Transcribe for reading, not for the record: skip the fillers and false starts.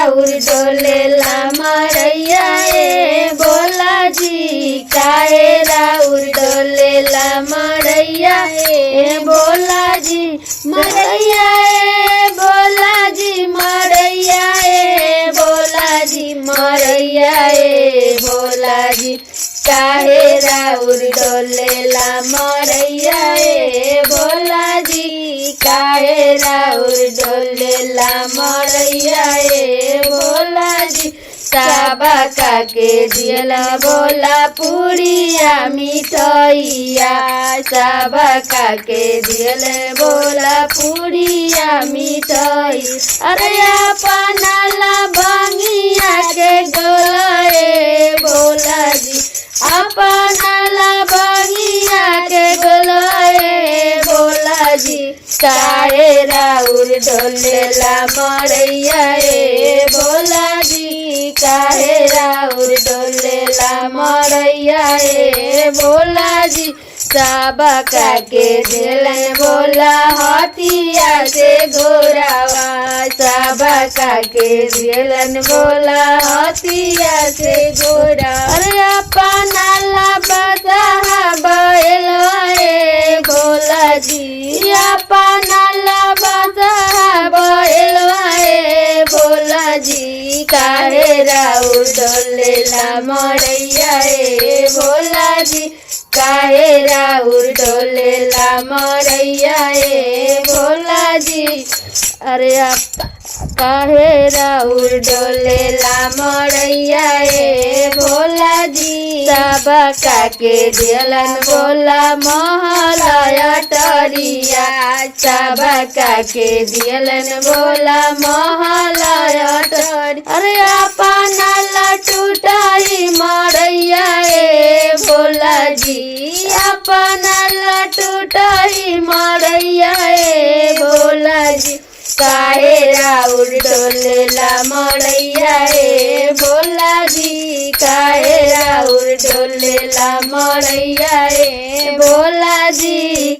राउर डोलेला मरैया ए भोला जी काहे राउर डोलेला मरैया ए भोला जी मरैया ए भोला जी मरैया ए भोला जी मरैया ए भोला जी काहे राउर डोलेला मरैया ए भोला जी काहे राउर डोलेला मरैया ए भोला जी साबा काके दियला भोला पुरिया मिठैया साबा काके दियले भोला पुरिया मिठाई अरे अपना ला बंगिया के गोलाए भोला जी अपना ला बंगिया के गोलाए भोला जी काहे राउर डोलेला मरैया ए भोला जी काहे राउर डोलेला मरैया ए भोला जी साबा काके दिलन भोला हथिया से गोरावा साबा काके दिलन भोला हथिया से गोरा अरे अपना ला बदहा बैल ए भोला जी अपना ला बदहा बैल ए भोला जी काहे राउर डोलेला मरैया ए भोला जी काहे राउर डोलेला मरैया ए भोला जी अरे काहे राउर डोलेला मरैया ए भोला जी साबा काके दियलन भोला महलया टरिया साबा काके दियलन भोला महलया टरी अरे अपना ला टूटाई मरैया ए भोला जी अपना ला टूटाई मरैया ए भोला जी काहे राउर डोलेला मरैया ए भोला जी काहे राउर डोलेला मरैया ए भोला जी।